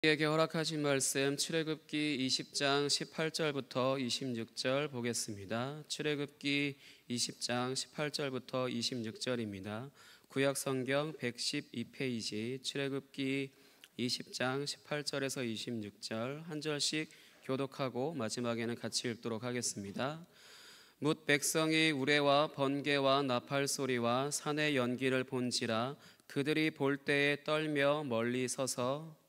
우리에게 허락하신 말씀 출애굽기 20장 18절부터 26절 보겠습니다. 출애굽기 20장 18절부터 26절입니다. 구약 성경 112페이지 출애굽기 20장 18절에서 26절 한 절씩 교독하고 마지막에는 같이 읽도록 하겠습니다. 뭇 백성이 우레와 번개와 나팔 소리와 산의 연기를 본지라 그들이 볼 때에 떨며 멀리 서서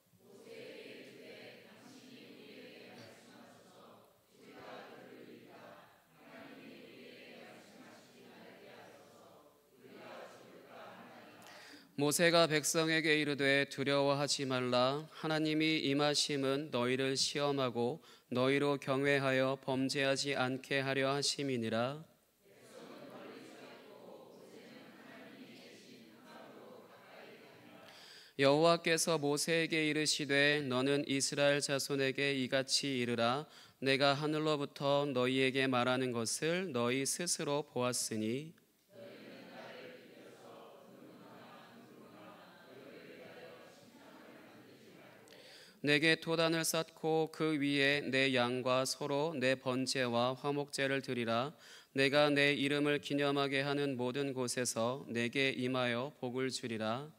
모세가 백성에게 이르되 두려워하지 말라. 하나님이 임하심은 너희를 시험하고 너희로 경외하여 범죄하지 않게 하려 하심이니라. 여호와께서 모세에게 이르시되 너는 이스라엘 자손에게 이같이 이르라. 내가 하늘로부터 너희에게 말하는 것을 너희 스스로 보았으니 내게 도단을 쌓고 그 위에 내 양과 소로 내 번제와 화목제를 드리라. 내가 내 이름을 기념하게 하는 모든 곳에서 내게 임하여 복을 주리라.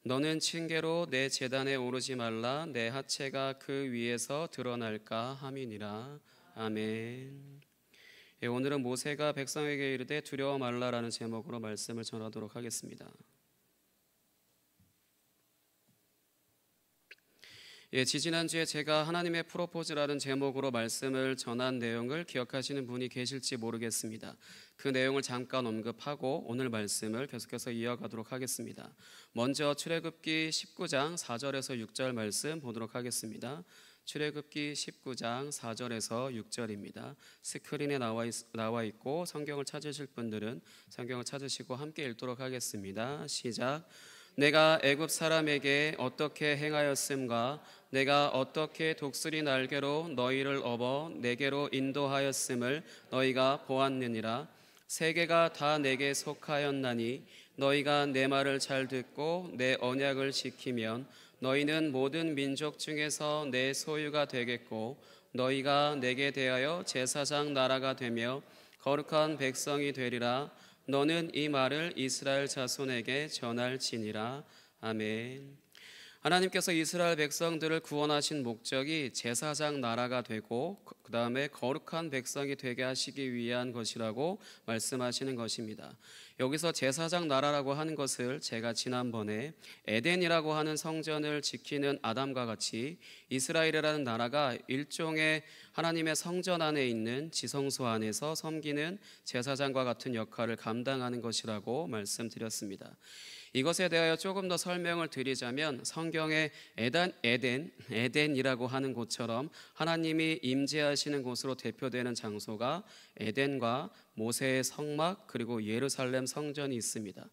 너는 징계로 내 제단에 오르지 말라. 내 하체가 그 위에서 드러날까 함이니라. 아멘. 오늘은 모세가 백성에게 이르되 두려워 말라라는 제목으로 말씀을 전하도록 하겠습니다. 지지난주에 제가 하나님의 프로포즈라는 제목으로 말씀을 전한 내용을 기억하시는 분이 계실지 모르겠습니다. 그 내용을 잠깐 언급하고 오늘 말씀을 계속해서 이어가도록 하겠습니다. 먼저 출애굽기 19장 4절에서 6절 말씀 보도록 하겠습니다. 출애굽기 19장 4절에서 6절입니다. 스크린에 나와 있고 성경을 찾으실 분들은 성경을 찾으시고 함께 읽도록 하겠습니다. 시작. 내가 애굽 사람에게 어떻게 행하였음과 내가 어떻게 독수리 날개로 너희를 업어 내게로 인도하였음을 너희가 보았느니라. 세계가 다 내게 속하였나니 너희가 내 말을 잘 듣고 내 언약을 지키면 너희는 모든 민족 중에서 내 소유가 되겠고 너희가 내게 대하여 제사장 나라가 되며 거룩한 백성이 되리라. 너는 이 말을 이스라엘 자손에게 전할지니라. 아멘. 하나님께서 이스라엘 백성들을 구원하신 목적이 제사장 나라가 되고 그 다음에 거룩한 백성이 되게 하시기 위한 것이라고 말씀하시는 것입니다. 여기서 제사장 나라라고 하는 것을 제가 지난번에 에덴이라고 하는 성전을 지키는 아담과 같이 이스라엘이라는 나라가 일종의 하나님의 성전 안에 있는 지성소 안에서 섬기는 제사장과 같은 역할을 감당하는 것이라고 말씀드렸습니다. 이것에 대하여 조금 더 설명을 드리자면 성경에 에덴이라고 하는 곳처럼 하나님이 임재하시는 곳으로 대표되는 장소가 에덴과 모세의 성막 그리고 예루살렘 성전이 있습니다.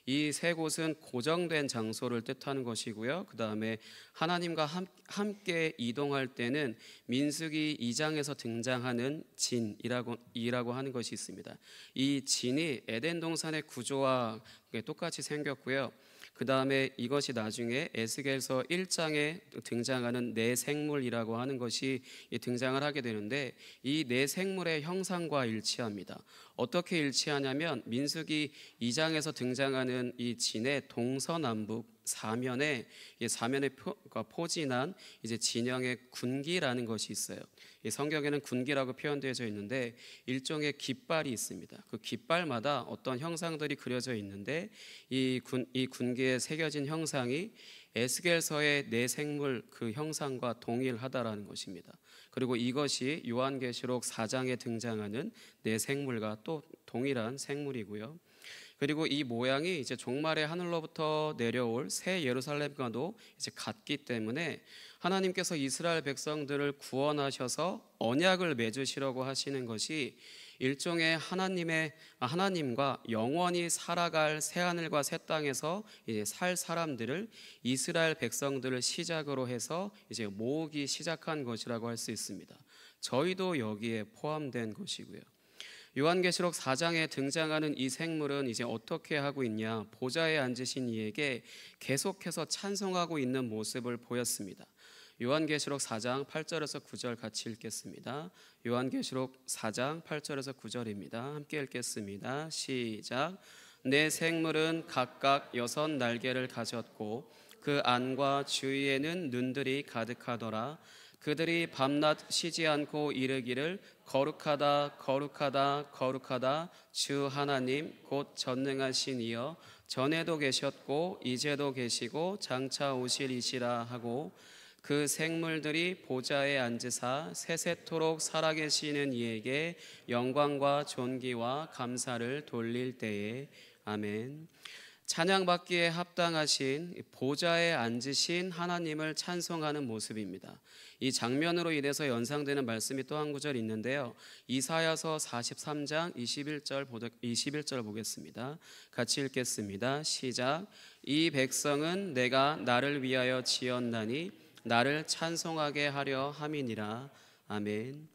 이 세 곳은 고정된 장소를 뜻하는 것이고요. 그 다음에 하나님과 함께 이동할 때는 민수기 2장에서 등장하는 진이라고 하는 것이 있습니다. 이 진이 에덴 동산의 구조와 똑같이 생겼고요. 그 다음에 이것이 나중에 에스겔서 1장에 등장하는 네 생물이라고 하는 것이 등장을 하게 되는데 이 네 생물의 형상과 일치합니다. 어떻게 일치하냐면 민수기 2장에서 등장하는 이 진의 동서남북 사면에 포진한 이제 진영의 군기라는 것이 있어요. 이 성경에는 군기라고 표현되어져 있는데 일종의 깃발이 있습니다. 그 깃발마다 어떤 형상들이 그려져 있는데 이 군기에 새겨진 형상이 에스겔서의 네 생물 그 형상과 동일하다라는 것입니다. 그리고 이것이 요한계시록 4장에 등장하는 네 생물과 또 동일한 생물이고요. 그리고 이 모양이 이제 종말의 하늘로부터 내려올 새 예루살렘과도 이제 같기 때문에 하나님께서 이스라엘 백성들을 구원하셔서 언약을 맺으시려고 하시는 것이 일종의 하나님과 영원히 살아갈 새 하늘과 새 땅에서 이제 살 사람들을 이스라엘 백성들을 시작으로 해서 이제 모으기 시작한 것이라고 할 수 있습니다. 저희도 여기에 포함된 것이고요. 요한계시록 4장에 등장하는 이 생물은 이제 어떻게 하고 있냐? 보좌에 앉으신 이에게 계속해서 찬송하고 있는 모습을 보였습니다. 요한계시록 4장 8절에서 9절 같이 읽겠습니다. 요한계시록 4장 8절에서 9절입니다. 함께 읽겠습니다. 시작. 네 생물은 각각 6 날개를 가졌고 그 안과 주위에는 눈들이 가득하더라. 그들이 밤낮 쉬지 않고 이르기를 거룩하다 거룩하다 거룩하다 주 하나님 곧 전능하신 이여 전에도 계셨고 이제도 계시고 장차 오실 이시라 하고 그 생물들이 보좌에 앉으사 세세토록 살아계시는 이에게 영광과 존귀와 감사를 돌릴 때에 아멘. 찬양받기에 합당하신 보좌에 앉으신 하나님을 찬송하는 모습입니다. 이 장면으로 인해서 연상되는 말씀이 또 한 구절 있는데요. 이사야서 43장 21절 보겠습니다. 같이 읽겠습니다. 시작. 이 백성은 내가 나를 위하여 지었나니 나를 찬송하게 하려 함이니라. 아멘.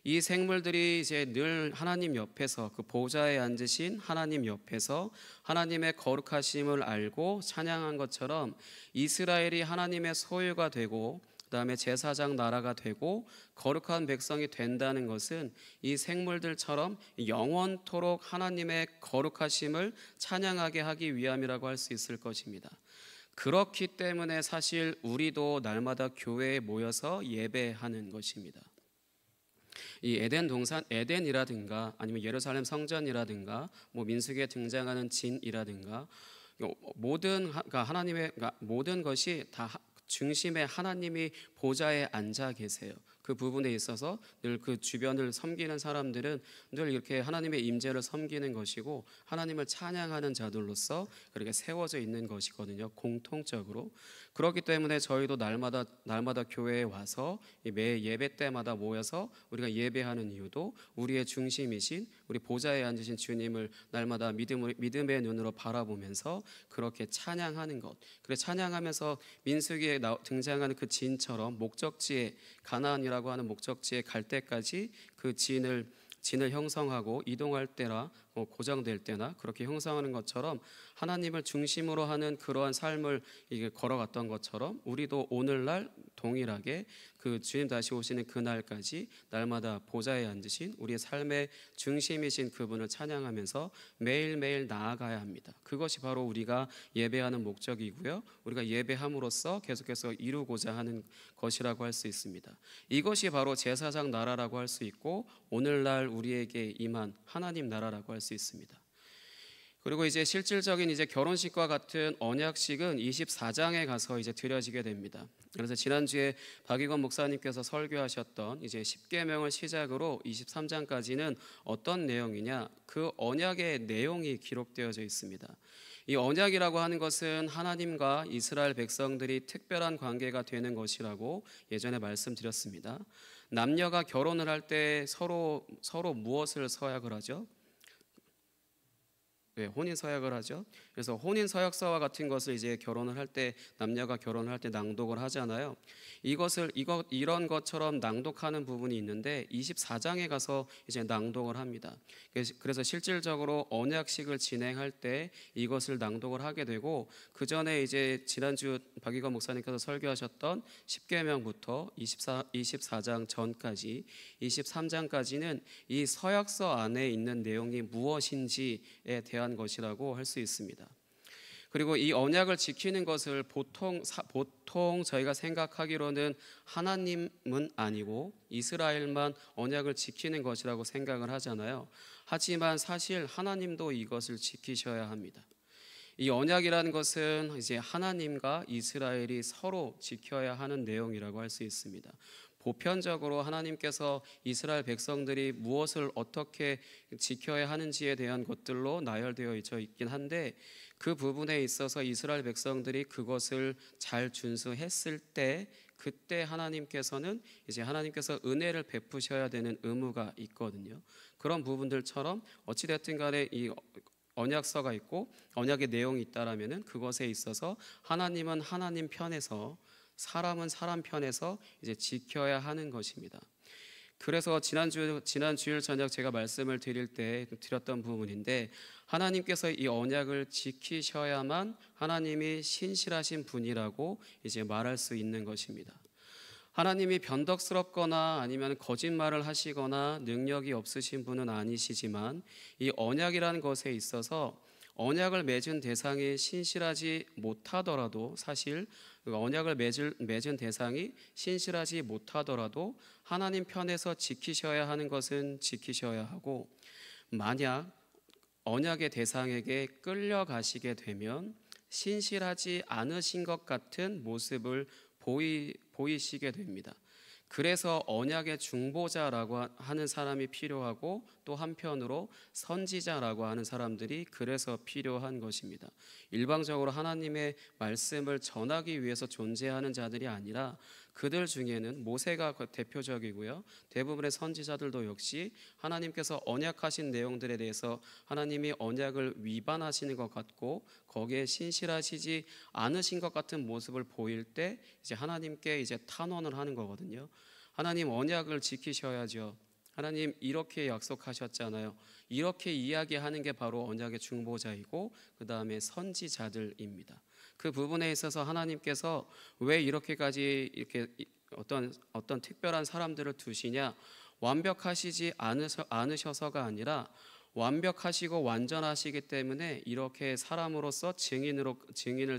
이 생물들이 이제 늘 하나님 옆에서 그 보좌에 앉으신 하나님 옆에서 하나님의 거룩하심을 알고 찬양한 것처럼 이스라엘이 하나님의 소유가 되고 그다음에 제사장 나라가 되고 거룩한 백성이 된다는 것은 이 생물들처럼 영원토록 하나님의 거룩하심을 찬양하게 하기 위함이라고 할 수 있을 것입니다. 그렇기 때문에 사실 우리도 날마다 교회에 모여서 예배하는 것입니다. 이 에덴 동산 에덴이라든가 아니면 예루살렘 성전이라든가 민수기에 등장하는 진이라든가 모든 것이 다 중심에 하나님이 보좌에 앉아 계세요. 그 부분에 있어서 늘 그 주변을 섬기는 사람들은 늘 이렇게 하나님의 임재를 섬기는 것이고 하나님을 찬양하는 자들로서 그렇게 세워져 있는 것이거든요. 공통적으로. 그렇기 때문에 저희도 날마다 교회에 와서 매 예배 때마다 모여서 우리가 예배하는 이유도 우리의 중심이신 우리 보좌에 앉으신 주님을 날마다 믿음의 눈으로 바라보면서 그렇게 찬양하는 것. 그래 찬양하면서 민수기에 등장하는 그 진처럼 목적지에 가나안이라고 하는 목적지에 갈 때까지 그 진을 형성하고 이동할 때나 고정될 때나 그렇게 형성하는 것처럼 하나님을 중심으로 하는 그러한 삶을 걸어갔던 것처럼 우리도 오늘날 동일하게 그 주님 다시 오시는 그날까지 날마다 보좌에 앉으신 우리의 삶의 중심이신 그분을 찬양하면서 매일매일 나아가야 합니다. 그것이 바로 우리가 예배하는 목적이고요. 우리가 예배함으로써 계속해서 이루고자 하는 것이라고 할 수 있습니다. 이것이 바로 제사장 나라라고 할 수 있고 오늘날 우리에게 임한 하나님 나라라고 할 수 있습니다. 그리고 이제 실질적인 이제 결혼식과 같은 언약식은 24장에 가서 이제 드려지게 됩니다. 그래서 지난주에 박익원 목사님께서 설교하셨던 이제 10계명을 시작으로 23장까지는 어떤 내용이냐? 그 언약의 내용이 기록되어져 있습니다. 이 언약이라고 하는 것은 하나님과 이스라엘 백성들이 특별한 관계가 되는 것이라고 예전에 말씀드렸습니다. 남녀가 결혼을 할 때 서로 무엇을 서약을 하죠? 혼인 서약을 하죠. 그래서 혼인 서약서와 같은 것을 이제 결혼을 할 때 남녀가 결혼을 할 때 낭독을 하잖아요. 이런 것처럼 낭독하는 부분이 있는데 24장에 가서 이제 낭독을 합니다. 그래서 실질적으로 언약식을 진행할 때 이것을 낭독을 하게 되고 그 전에 이제 지난주 박익원 목사님께서 설교하셨던 10계명부터 24장 전까지 23장까지는 이 서약서 안에 있는 내용이 무엇인지에 대한 것이라고 할 수 있습니다. 그리고 이 언약을 지키는 것을 보통 저희가 생각하기로는 하나님은 아니고 이스라엘만 언약을 지키는 것이라고 생각을 하잖아요. 하지만 사실 하나님도 이것을 지키셔야 합니다. 이 언약이라는 것은 이제 하나님과 이스라엘이 서로 지켜야 하는 내용이라고 할 수 있습니다. 보편적으로 하나님께서 이스라엘 백성들이 무엇을 어떻게 지켜야 하는지에 대한 것들로 나열되어 있긴 한데 그 부분에 있어서 이스라엘 백성들이 그것을 잘 준수했을 때 그때 하나님께서 은혜를 베푸셔야 되는 의무가 있거든요. 그런 부분들처럼 어찌됐든 간에 이 언약서가 있고 언약의 내용이 있다라면은 그것에 있어서 하나님은 하나님 편에서 사람은 사람 편에서 이제 지켜야 하는 것입니다. 그래서 지난 주일 저녁 제가 말씀을 드릴 때 드렸던 부분인데, 하나님께서 이 언약을 지키셔야만 하나님이 신실하신 분이라고 이제 말할 수 있는 것입니다. 하나님이 변덕스럽거나 아니면 거짓말을 하시거나 능력이 없으신 분은 아니시지만, 이 언약이라는 것에 있어서 언약을 맺은 대상이 신실하지 못하더라도, 사실 그 언약을 맺은 대상이 신실하지 못하더라도 하나님 편에서 지키셔야 하는 것은 지키셔야 하고, 만약 언약의 대상에게 끌려가시게 되면 신실하지 않으신 것 같은 모습을 보이시게 됩니다. 그래서 언약의 중보자라고 하는 사람이 필요하고, 또 한편으로 선지자라고 하는 사람들이 그래서 필요한 것입니다. 일방적으로 하나님의 말씀을 전하기 위해서 존재하는 자들이 아니라, 그들 중에는 모세가 대표적이고요, 대부분의 선지자들도 역시 하나님께서 언약하신 내용들에 대해서 하나님이 언약을 위반하시는 것 같고 거기에 신실하시지 않으신 것 같은 모습을 보일 때 이제 하나님께 이제 탄원을 하는 거거든요. 하나님, 언약을 지키셔야죠. 하나님, 이렇게 약속하셨잖아요. 이렇게 이야기하는 게 바로 언약의 중보자이고 그 다음에 선지자들입니다. 그 부분에 있어서 하나님께서 왜 이렇게까지 이렇게 어떤 특별한 사람들을 두시냐, 완벽하시지 않으셔서가 아니라 완벽하시고 완전하시기 때문에 이렇게 사람으로서 증인을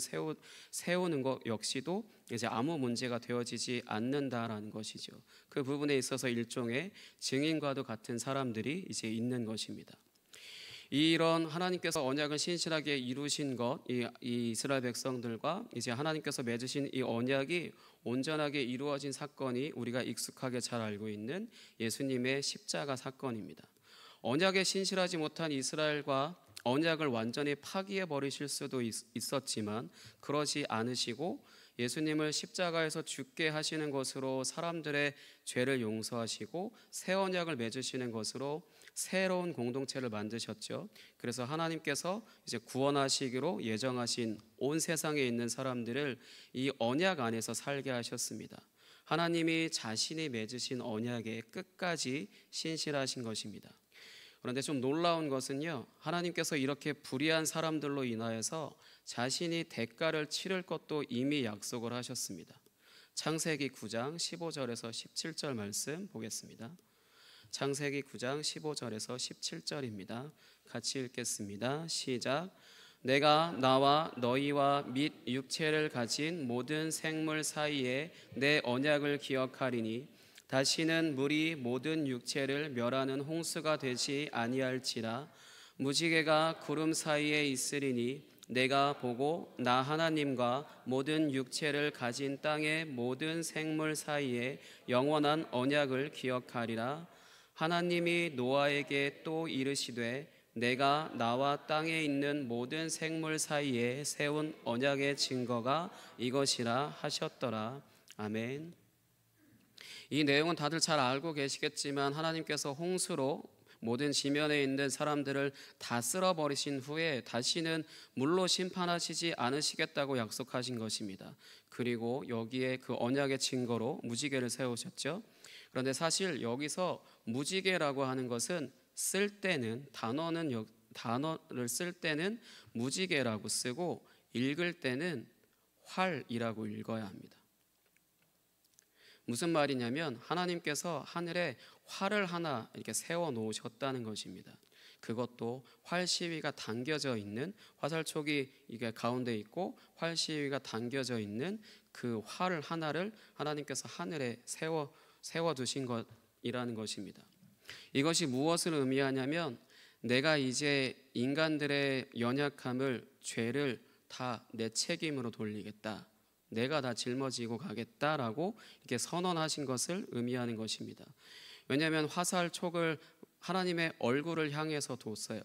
세우는 것 역시도 이제 아무 문제가 되어지지 않는다라는 것이죠. 그 부분에 있어서 일종의 증인과도 같은 사람들이 이제 있는 것입니다. 이런 하나님께서 언약을 신실하게 이루신 것, 이 이스라엘 백성들과 이제 하나님께서 맺으신 이 언약이 온전하게 이루어진 사건이 우리가 익숙하게 잘 알고 있는 예수님의 십자가 사건입니다. 언약에 신실하지 못한 이스라엘과 언약을 완전히 파기해 버리실 수도 있었지만 그러지 않으시고 예수님을 십자가에서 죽게 하시는 것으로 사람들의 죄를 용서하시고 새 언약을 맺으시는 것으로 새로운 공동체를 만드셨죠. 그래서 하나님께서 이제 구원하시기로 예정하신 온 세상에 있는 사람들을 이 언약 안에서 살게 하셨습니다. 하나님이 자신이 맺으신 언약에 끝까지 신실하신 것입니다. 그런데 좀 놀라운 것은요, 하나님께서 이렇게 불의한 사람들로 인하여서 자신이 대가를 치를 것도 이미 약속을 하셨습니다. 창세기 9장 15절에서 17절 말씀 보겠습니다. 창세기 9장 15절에서 17절입니다. 같이 읽겠습니다. 시작. 내가 나와 너희와 및 육체를 가진 모든 생물 사이에 내 언약을 기억하리니 다시는 물이 모든 육체를 멸하는 홍수가 되지 아니할지라. 무지개가 구름 사이에 있으리니 내가 보고 나 하나님과 모든 육체를 가진 땅의 모든 생물 사이에 영원한 언약을 기억하리라. 하나님이 노아에게 또 이르시되 내가 나와 땅에 있는 모든 생물 사이에 세운 언약의 증거가 이것이라 하셨더라. 아멘. 이 내용은 다들 잘 알고 계시겠지만 하나님께서 홍수로 모든 지면에 있는 사람들을 다 쓸어버리신 후에 다시는 물로 심판하시지 않으시겠다고 약속하신 것입니다. 그리고 여기에 그 언약의 증거로 무지개를 세우셨죠. 그런데 사실 여기서 무지개라고 하는 것은 쓸 때는 단어를 쓸 때는 무지개라고 쓰고 읽을 때는 활이라고 읽어야 합니다. 무슨 말이냐면 하나님께서 하늘에 활을 하나 이렇게 세워 놓으셨다는 것입니다. 그것도 활 시위가 당겨져 있는, 화살촉이 이게 가운데 있고 활 시위가 당겨져 있는 그 활을 하나를 하나님께서 하늘에 세워 두신 것이라는 것입니다. 이것이 무엇을 의미하냐면 내가 이제 인간들의 연약함을, 죄를 다 내 책임으로 돌리겠다, 내가 다 짊어지고 가겠다라고 이렇게 선언하신 것을 의미하는 것입니다. 왜냐하면 화살촉을 하나님의 얼굴을 향해서 뒀어요.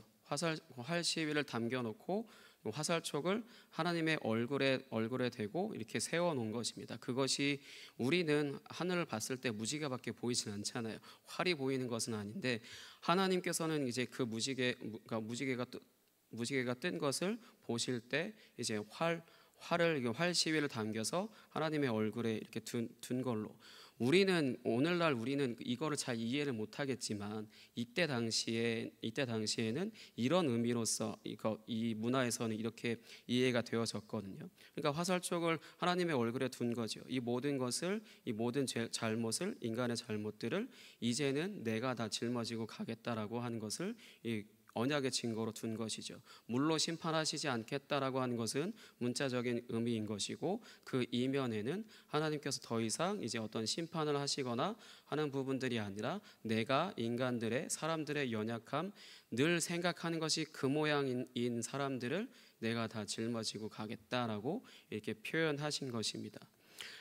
활 시위를 담겨놓고 화살촉을 하나님의 얼굴에 대고 이렇게 세워놓은 것입니다. 그것이 우리는 하늘을 봤을 때 무지개밖에 보이진 않잖아요. 활이 보이는 것은 아닌데 하나님께서는 이제 그 무지개가 뜬 것을 보실 때 이제 활 시위를 담겨서 하나님의 얼굴에 이렇게 둔 걸로, 오늘날 우리는 이거를 잘 이해를 못하겠지만 이때 당시에는 이런 의미로서 이 문화에서는 이렇게 이해가 되어졌거든요. 그러니까 화살촉을 하나님의 얼굴에 둔 거죠. 이 모든 잘못을, 인간의 잘못들을 이제는 내가 다 짊어지고 가겠다라고 하는 것을 이 언약의 증거로 둔 것이죠. 물로 심판하시지 않겠다라고 하는 것은 문자적인 의미인 것이고, 그 이면에는 하나님께서 더 이상 이제 어떤 심판을 하시거나 하는 부분들이 아니라 내가 사람들의 연약함, 늘 생각하는 것이 그 모양인 사람들을 내가 다 짊어지고 가겠다라고 이렇게 표현하신 것입니다.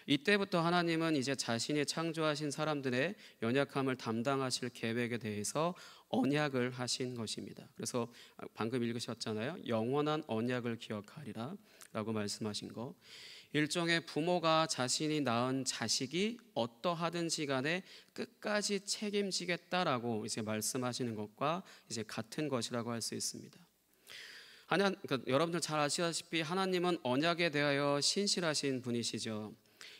이때부터 하나님은 이제 자신이 창조하신 사람들의 연약함을 담당하실 계획에 대해서 언약을 하신 것입니다. 그래서 방금 읽으셨잖아요. 영원한 언약을 기억하리라 라고 말씀하신 거. 일종의 부모가 자신이 낳은 자식이 어떠하든지 간에 끝까지 책임지겠다라고 이제 말씀하시는 것과 이제 같은 것이라고 할 수 있습니다. 여러분들 잘 아시다시피 하나님은 언약에 대하여 신실하신 분이시죠.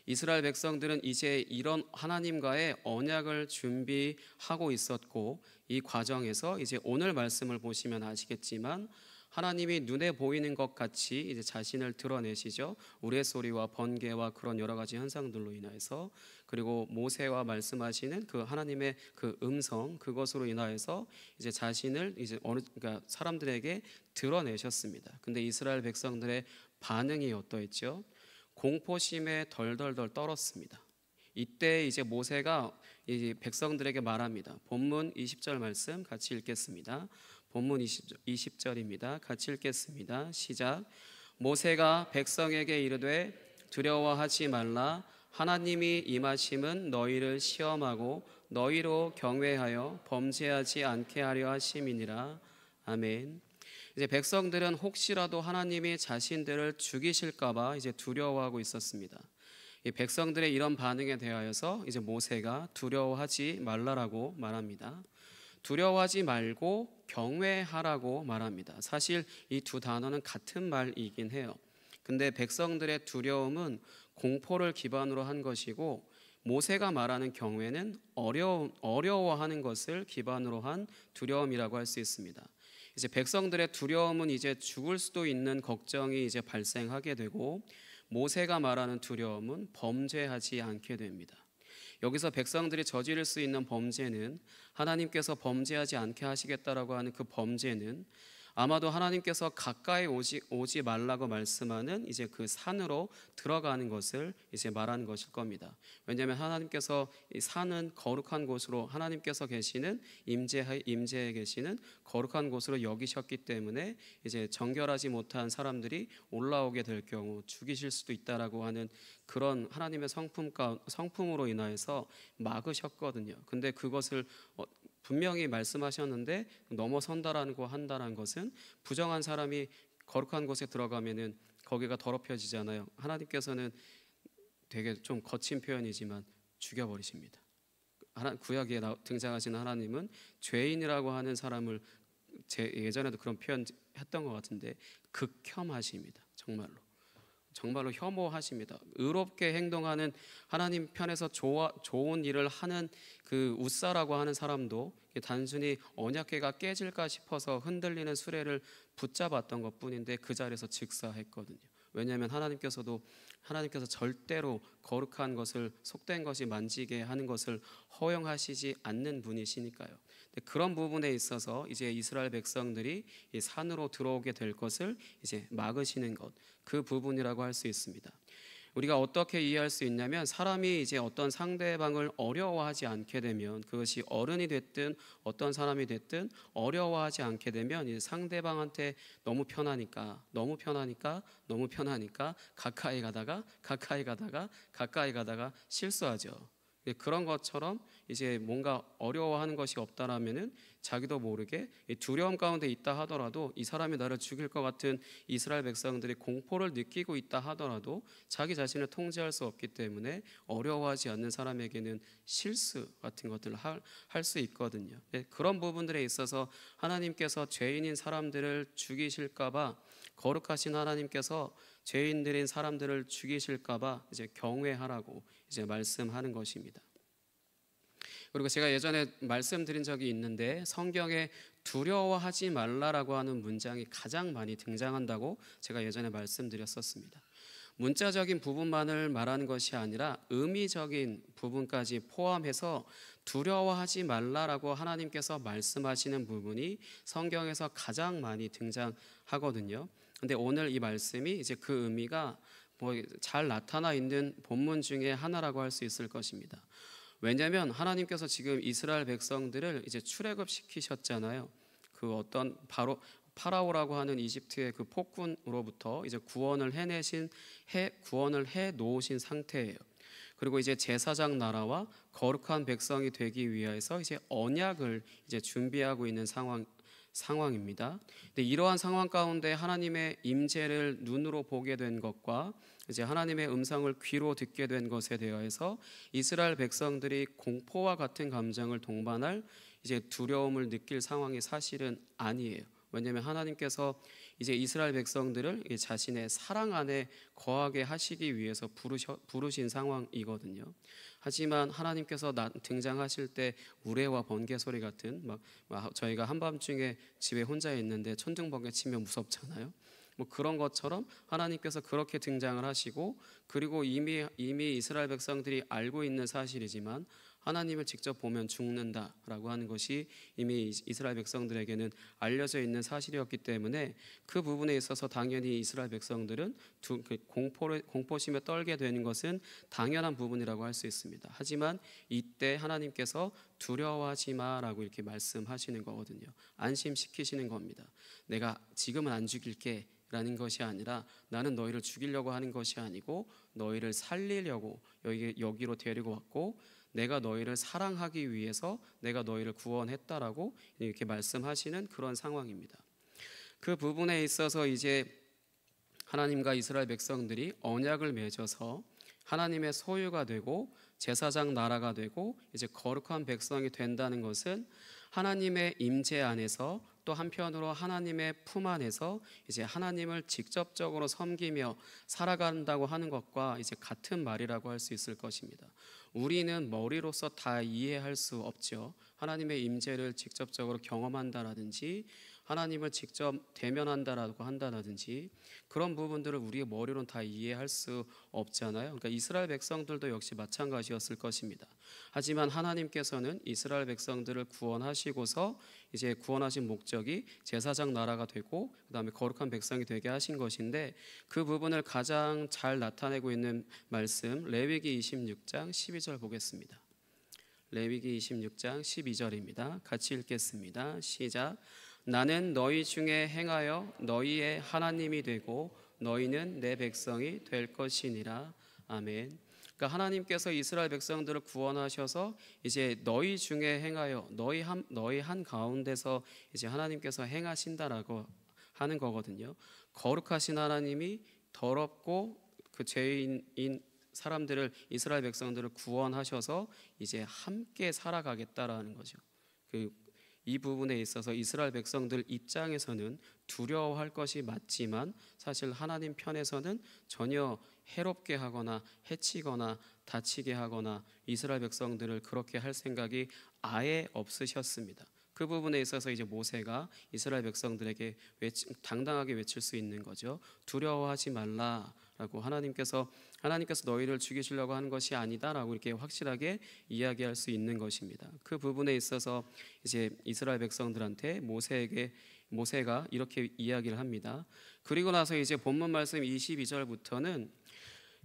이스라엘 백성들은 이제 이런 하나님과의 언약을 준비하고 있었고, 이 과정에서 이제 오늘 말씀을 보시면 아시겠지만 하나님이 눈에 보이는 것 같이 이제 자신을 드러내시죠. 우레소리와 번개와 그런 여러 가지 현상들로 인하여서, 그리고 모세와 말씀하시는 그 하나님의 그 음성, 그것으로 인하여서 이제 자신을 그러니까 사람들에게 드러내셨습니다. 근데 이스라엘 백성들의 반응이 어떠했죠? 공포심에 덜덜덜 떨었습니다. 이때 이제 모세가 이제 백성들에게 말합니다. 본문 20절 말씀 같이 읽겠습니다. 본문 20절입니다. 같이 읽겠습니다. 시작. 모세가 백성에게 이르되 두려워하지 말라. 하나님이 임하심은 너희를 시험하고 너희로 경외하여 범죄하지 않게 하려 하심이니라. 아멘. 이제 백성들은 혹시라도 하나님이 자신들을 죽이실까봐 이제 두려워하고 있었습니다. 이 백성들의 이런 반응에 대하여서 이제 모세가 두려워하지 말라라고 말합니다. 두려워하지 말고 경외하라고 말합니다. 사실 이 두 단어는 같은 말이긴 해요. 근데 백성들의 두려움은 공포를 기반으로 한 것이고, 모세가 말하는 경외는 어려워하는 것을 기반으로 한 두려움이라고 할 수 있습니다. 이제 백성들의 두려움은 이제 죽을 수도 있는 걱정이 이제 발생하게 되고, 모세가 말하는 두려움은 범죄하지 않게 됩니다. 여기서 백성들이 저지를 수 있는 범죄는, 하나님께서 범죄하지 않게 하시겠다라고 하는 그 범죄는 아마도 하나님께서 가까이 오지 말라고 말씀하는 이제 그 산으로 들어가는 것을 이제 말하는 것일 겁니다. 왜냐하면 하나님께서 이 산은 거룩한 곳으로, 하나님께서 계시는 임재에 계시는 거룩한 곳으로 여기셨기 때문에 이제 정결하지 못한 사람들이 올라오게 될 경우 죽이실 수도 있다라고 하는 그런 하나님의 성품으로 인하여서 막으셨거든요. 근데 그것을 분명히 말씀하셨는데 넘어선다라는 거 한다는 것은, 부정한 사람이 거룩한 곳에 들어가면은 거기가 더럽혀지잖아요. 하나님께서는 되게 좀 거친 표현이지만 죽여버리십니다. 구약에 등장하시는 하나님은 죄인이라고 하는 사람을, 예전에도 그런 표현 했던 것 같은데, 극혐하십니다. 정말로 혐오하십니다. 의롭게 행동하는, 하나님 편에서 좋은 일을 하는 그 웃사라고 하는 사람도 단순히 언약궤가 깨질까 싶어서 흔들리는 수레를 붙잡았던 것뿐인데 그 자리에서 즉사했거든요. 왜냐하면 하나님께서 절대로 거룩한 것을, 속된 것이 만지게 하는 것을 허용하시지 않는 분이시니까요. 그런 부분에 있어서 이제 이스라엘 백성들이 이 산으로 들어오게 될 것을 이제 막으시는 것, 그 부분이라고 할 수 있습니다. 우리가 어떻게 이해할 수 있냐면, 사람이 이제 어떤 상대방을 어려워하지 않게 되면, 그것이 어른이 됐든 어떤 사람이 됐든 어려워하지 않게 되면 이제 상대방한테 너무 편하니까 가까이 가다가 실수하죠. 그런 것처럼 이제 뭔가 어려워하는 것이 없다라면은 자기도 모르게 두려움 가운데 있다 하더라도, 이 사람이 나를 죽일 것 같은 이스라엘 백성들이 공포를 느끼고 있다 하더라도 자기 자신을 통제할 수 없기 때문에 어려워하지 않는 사람에게는 실수 같은 것들을 할 수 있거든요. 그런 부분들에 있어서 하나님께서 죄인인 사람들을 죽이실까봐, 거룩하신 하나님께서 죄인들인 사람들을 죽이실까봐 이제 경외하라고 이제 말씀하는 것입니다. 그리고 제가 예전에 말씀드린 적이 있는데 성경에 두려워하지 말라라고 하는 문장이 가장 많이 등장한다고 제가 예전에 말씀드렸었습니다. 문자적인 부분만을 말하는 것이 아니라 의미적인 부분까지 포함해서 두려워하지 말라라고 하나님께서 말씀하시는 부분이 성경에서 가장 많이 등장하거든요. 근데 오늘 이 말씀이 이제 그 의미가 잘 나타나 있는 본문 중에 하나라고 할 수 있을 것입니다. 왜냐하면 하나님께서 지금 이스라엘 백성들을 이제 출애굽 시키셨잖아요. 그 어떤 바로 파라오라고 하는 이집트의 그 폭군으로부터 이제 구원을 해 놓으신 상태예요. 그리고 이제 제사장 나라와 거룩한 백성이 되기 위해서 이제 언약을 이제 준비하고 있는 상황입니다. 근데 이러한 상황 가운데 하나님의 임재를 눈으로 보게 된 것과 이제 하나님의 음성을 귀로 듣게 된 것에 대해서 이스라엘 백성들이 공포와 같은 감정을 동반할 이제 두려움을 느낄 상황이 사실은 아니에요. 왜냐하면 하나님께서 이제 이스라엘 백성들을 자신의 사랑 안에 거하게 하시기 위해서 부르신 상황이거든요. 하지만 하나님께서 등장하실 때 우레와 번개 소리 같은 저희가 한밤중에 집에 혼자 있는데 천둥번개 치면 무섭잖아요. 그런 것처럼 하나님께서 그렇게 등장을 하시고, 그리고 이미 이스라엘 백성들이 알고 있는 사실이지만 하나님을 직접 보면 죽는다라고 하는 것이 이미 이스라엘 백성들에게는 알려져 있는 사실이었기 때문에 그 부분에 있어서 당연히 이스라엘 백성들은 공포심에 떨게 되는 것은 당연한 부분이라고 할 수 있습니다. 하지만 이때 하나님께서 두려워하지 마라고 이렇게 말씀하시는 거거든요. 안심시키시는 겁니다. 내가 지금은 안 죽일게 라는 것이 아니라 나는 너희를 죽이려고 하는 것이 아니고 너희를 살리려고 여기로 데리고 왔고 내가 너희를 사랑하기 위해서 내가 너희를 구원했다라고 이렇게 말씀하시는 그런 상황입니다. 그 부분에 있어서 이제 하나님과 이스라엘 백성들이 언약을 맺어서 하나님의 소유가 되고 제사장 나라가 되고 이제 거룩한 백성이 된다는 것은 하나님의 임재 안에서 또 한편으로 하나님의 품 안에서 이제 하나님을 직접적으로 섬기며 살아간다고 하는 것과 이제 같은 말이라고 할 수 있을 것입니다. 우리는 머리로서 다 이해할 수 없죠. 하나님의 임재를 직접적으로 경험한다라든지 하나님을 직접 대면한다라고 한다든지 그런 부분들을 우리의 머리로는 다 이해할 수 없잖아요. 그러니까 이스라엘 백성들도 역시 마찬가지였을 것입니다. 하지만 하나님께서는 이스라엘 백성들을 구원하시고서 이제 구원하신 목적이 제사장 나라가 되고 그다음에 거룩한 백성이 되게 하신 것인데, 그 부분을 가장 잘 나타내고 있는 말씀 레위기 26장 12절 보겠습니다. 레위기 26장 12절입니다. 같이 읽겠습니다. 시작. 나는 너희 중에 행하여 너희의 하나님이 되고 너희는 내 백성이 될 것이니라. 아멘. 그러니까 하나님께서 이스라엘 백성들을 구원하셔서 이제 너희 중에 행하여 너희 한 가운데서 이제 하나님께서 행하신다라고 하는 거거든요. 거룩하신 하나님이 더럽고 그 죄인인 사람들을 이스라엘 백성들을 구원하셔서 이제 함께 살아가겠다라는 거죠. 이 부분에 있어서 이스라엘 백성들 입장에서는 두려워할 것이 맞지만 사실 하나님 편에서는 전혀 해롭게 하거나 해치거나 다치게 하거나 이스라엘 백성들을 그렇게 할 생각이 아예 없으셨습니다. 그 부분에 있어서 이제 모세가 이스라엘 백성들에게 당당하게 외칠 수 있는 거죠. 두려워하지 말라라고 하나님께서 너희를 죽이시려고 하는 것이 아니다라고 이렇게 확실하게 이야기할 수 있는 것입니다. 그 부분에 있어서 이제 이스라엘 백성들한테 모세가 이렇게 이야기를 합니다. 그리고 나서 이제 본문 말씀 22절부터는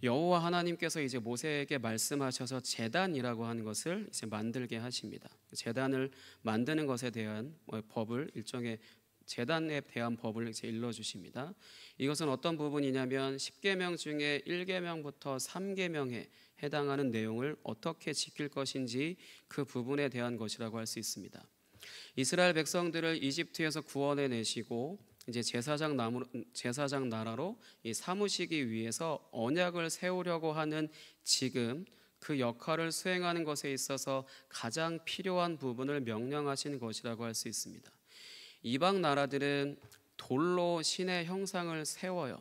여호와 하나님께서 이제 모세에게 말씀하셔서 제단이라고 하는 것을 이제 만들게 하십니다. 제단을 만드는 것에 대한 법을 일종의 제단에 대한 법을 이제 일러 주십니다. 이것은 어떤 부분이냐면 10계명 중에 1계명부터 3계명에 해당하는 내용을 어떻게 지킬 것인지 그 부분에 대한 것이라고 할 수 있습니다. 이스라엘 백성들을 이집트에서 구원해 내시고 이제 제사장 나라로 삼으시기 위해서 언약을 세우려고 하는 지금 그 역할을 수행하는 것에 있어서 가장 필요한 부분을 명령하시는 것이라고 할 수 있습니다. 이방 나라들은 돌로 신의 형상을 세워요.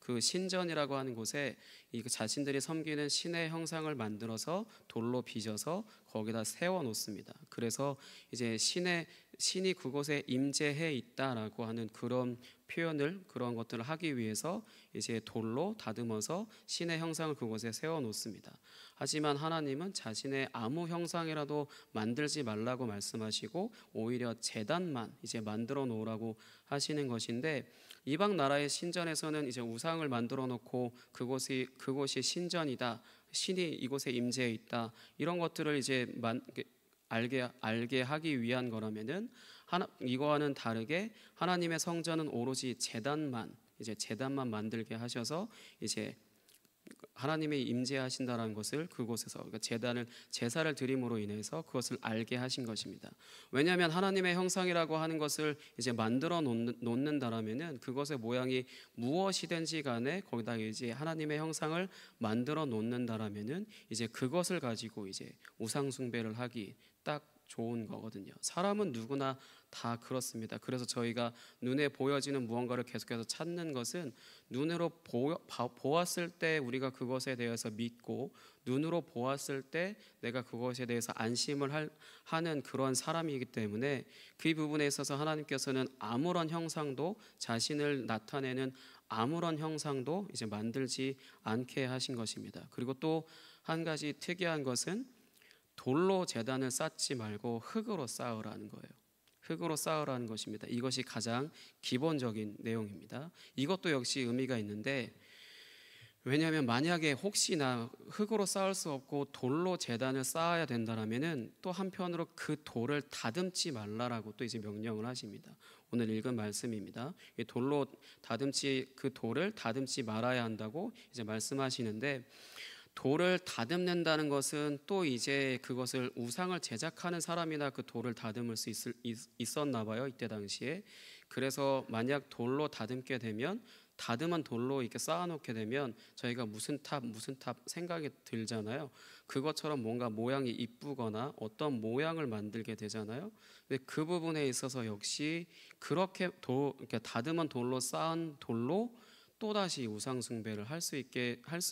그 신전이라고 하는 곳에 이 자신들이 섬기는 신의 형상을 만들어서 돌로 빚어서 거기다 세워 놓습니다. 그래서 이제 신이 그곳에 임재해 있다라고 하는 그런 표현을, 그런 것들을 하기 위해서 이제 돌로 다듬어서 신의 형상을 그곳에 세워 놓습니다. 하지만 하나님은 자신의 아무 형상이라도 만들지 말라고 말씀하시고 오히려 제단만 이제 만들어 놓으라고 하시는 것인데, 이방 나라의 신전에서는 이제 우상을 만들어 놓고 그곳이 신전이다, 신이 이곳에 임재해 있다, 이런 것들을 이제 알게 하기 위한 거라면은 이거와는 다르게 하나님의 성전은 오로지 제단만 만들게 하셔서 이제 하나님이 임재하신다라는 것을 그곳에서, 그러니까 제사를 드림으로 인해서 그것을 알게 하신 것입니다. 왜냐하면 하나님의 형상이라고 하는 것을 이제 만들어 놓는다라면은 그것의 모양이 무엇이든지 간에 거기다 이제 하나님의 형상을 만들어 놓는다라면은 이제 그것을 가지고 이제 우상 숭배를 하기 딱 좋은 거거든요. 사람은 누구나 다 그렇습니다. 그래서 저희가 눈에 보여지는 무언가를 계속해서 찾는 것은 눈으로 보았을 때 우리가 그것에 대해서 믿고, 눈으로 보았을 때 내가 그것에 대해서 안심을 하는 그런 사람이기 때문에, 그 부분에 있어서 하나님께서는 아무런 형상도, 자신을 나타내는 아무런 형상도 이제 만들지 않게 하신 것입니다. 그리고 또 한 가지 특이한 것은 돌로 제단을 쌓지 말고 흙으로 쌓으라는 거예요. 흙으로 쌓으라는 것입니다. 이것이 가장 기본적인 내용입니다. 이것도 역시 의미가 있는데, 왜냐하면 만약에 혹시나 흙으로 쌓을 수 없고 돌로 제단을 쌓아야 된다라면은 또 한편으로 그 돌을 다듬지 말라라고 또 이제 명령을 하십니다. 오늘 읽은 말씀입니다. 돌로 그 돌을 다듬지 말아야 한다고 이제 말씀하시는데, 돌을 다듬는다는 것은 또 이제 그것을 우상을 제작하는 사람이나 그 돌을 다듬을 수 있었나 봐요, 이때 당시에. 그래서 만약 돌로 다듬게 되면, 다듬은 돌로 이렇게 쌓아놓게 되면 저희가 무슨 탑 생각이 들잖아요. 그것처럼 뭔가 모양이 이쁘거나 어떤 모양을 만들게 되잖아요. 근데 그 부분에 있어서 역시 그렇게 다듬은 돌로 쌓은 돌로 또다시 우상 숭배를 할 수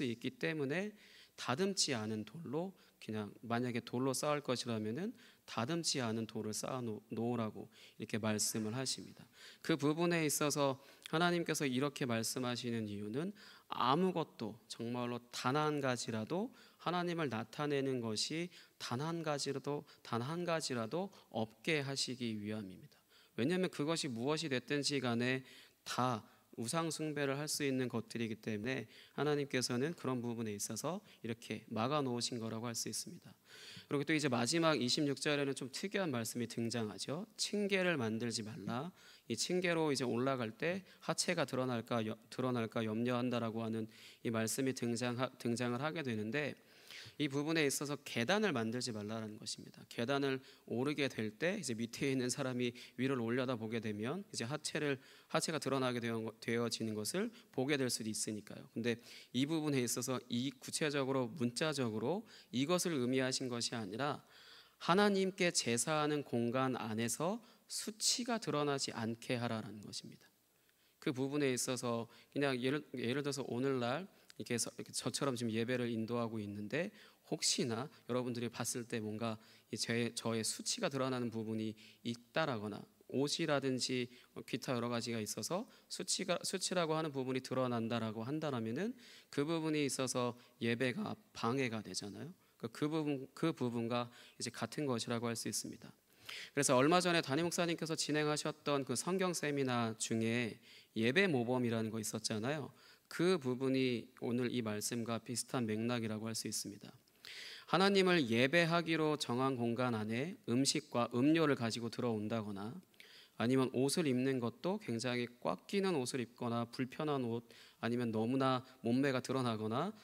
있기 때문에, 다듬지 않은 돌로, 그냥 만약에 돌로 쌓을 것이라면은 다듬지 않은 돌을 쌓아 놓으라고 이렇게 말씀을 하십니다. 그 부분에 있어서 하나님께서 이렇게 말씀하시는 이유는 아무것도, 정말로 단 한 가지라도 하나님을 나타내는 것이 단 한 가지라도 없게 하시기 위함입니다. 왜냐하면 그것이 무엇이 됐든지 간에 다 우상 숭배를 할 수 있는 것들이기 때문에 하나님께서는 그런 부분에 있어서 이렇게 막아 놓으신 거라고 할 수 있습니다. 그리고 또 이제 마지막 26절에는 좀 특이한 말씀이 등장하죠. 층계를 만들지 말라. 이 층계로 이제 올라갈 때 하체가 드러날까 염려한다라고 하는 이 말씀이 등장을 하게 되는데, 이 부분에 있어서 계단을 만들지 말라는 것입니다. 계단을 오르게 될 때 이제 밑에 있는 사람이 위를 올려다 보게 되면 이제 하체가 드러나게 되어지는 것을 보게 될 수도 있으니까요. 근데 이 부분에 있어서 이 구체적으로 문자적으로 이것을 의미하신 것이 아니라 하나님께 제사하는 공간 안에서 수치가 드러나지 않게 하라는 것입니다. 그 부분에 있어서 그냥 예를 들어서 오늘날 이렇게 저처럼 지금 예배를 인도하고 있는데, 혹시나 여러분들이 봤을 때 뭔가 저의 수치가 드러나는 부분이 있다라거나, 옷이라든지 기타 여러 가지가 있어서 수치라고 하는 부분이 드러난다라고 한다라면은 그 부분이 있어서 예배가 방해가 되잖아요. 그 부분과 이제 같은 것이라고 할 수 있습니다. 그래서 얼마 전에 담임 목사님께서 진행하셨던 그 성경 세미나 중에 예배 모범이라는 거 있었잖아요. 그 부분이 오늘 이 말씀과 비슷한 맥락이라고 할 수 있습니다. 하나님을 예배하기로 정한 공간 안에 음식과 음료를 가지고 들어온다거나, 아니면 옷을 입는 것도 굉장히 꽉 끼는 옷을 입거나 불편한 옷, 아니면 너무나 몸매가 드러나거나,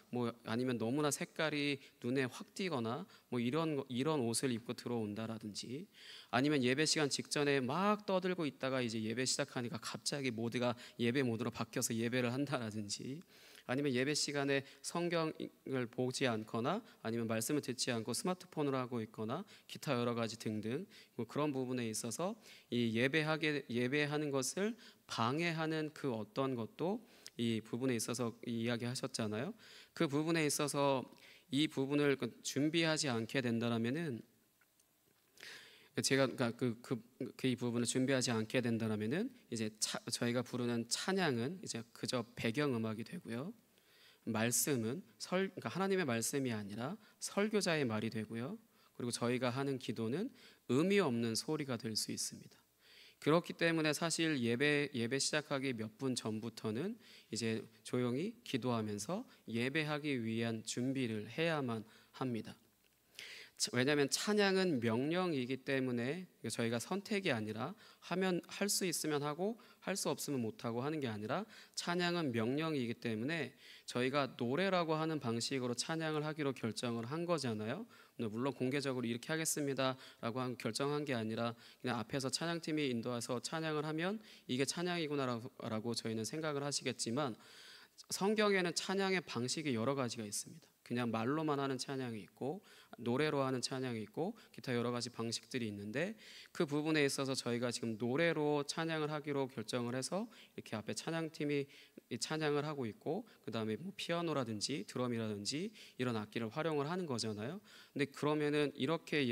아니면 너무나 색깔이 눈에 확 띄거나 이런 옷을 입고 들어온다라든지, 아니면 예배 시간 직전에 막 떠들고 있다가 이제 예배 시작하니까 갑자기 모두가 예배 모드로 바뀌어서 예배를 한다라든지, 아니면 예배 시간에 성경을 보지 않거나 아니면 말씀을 듣지 않고 스마트폰으로 하고 있거나 기타 여러 가지 등등, 그런 부분에 있어서 이 예배하는 것을 방해하는 그 어떤 것도 이 부분에 있어서 이야기하셨잖아요. 그 부분에 있어서 이 부분을 준비하지 않게 된다면은 제가 이 부분을 준비하지 않게 된다면은 이제 저희가 부르는 찬양은 이제 그저 배경 음악이 되고요. 말씀은 그러니까 하나님의 말씀이 아니라 설교자의 말이 되고요. 그리고 저희가 하는 기도는 의미 없는 소리가 될 수 있습니다. 그렇기 때문에 사실 예배 시작하기 몇 분 전부터는 이제 조용히 기도하면서 예배하기 위한 준비를 해야만 합니다. 왜냐하면 찬양은 명령이기 때문에 저희가 선택이 아니라 하면 할 수 있으면 하고 할 수 없으면 못하고 하는 게 아니라 찬양은 명령이기 때문에 저희가 노래라고 하는 방식으로 찬양을 하기로 결정을 한 거잖아요. 물론 공개적으로 이렇게 하겠습니다라고 결정한 게 아니라 그냥 앞에서 찬양팀이 인도해서 찬양을 하면 이게 찬양이구나라고 저희는 생각을 하시겠지만 성경에는 찬양의 방식이 여러 가지가 있습니다. 그냥 말로만 하는 찬양이 있고 노래로 하는 찬양이 있고 기타 여러 가지 방식들이 있는데 그 부분에 있어서 저희가 지금 노래로 찬양을 하기로 결정을 해서 이렇게 앞에 찬양팀이 찬양을 하고 있고 그 다음에 뭐 피아노라든지 드럼이라든지 이런 악기를 활용을 하는 거잖아요. 근데 그러면은 이렇게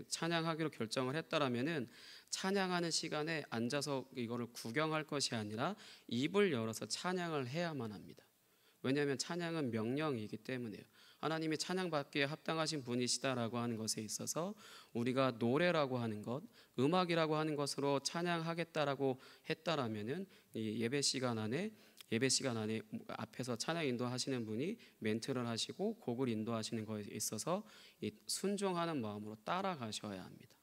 찬양하기로 결정을 했다라면은 찬양하는 시간에 앉아서 이거를 구경할 것이 아니라 입을 열어서 찬양을 해야만 합니다. 왜냐하면 찬양은 명령이기 때문에요. 하나님이 찬양받기에 합당하신 분이시다라고 하는 것에 있어서 우리가 노래라고 하는 것, 음악이라고 하는 것으로 찬양하겠다라고 했다라면은 이 예배 시간 안에 앞에서 찬양 인도하시는 분이 멘트를 하시고 곡을 인도하시는 것에 있어서 순종하는 마음으로 따라가셔야 합니다.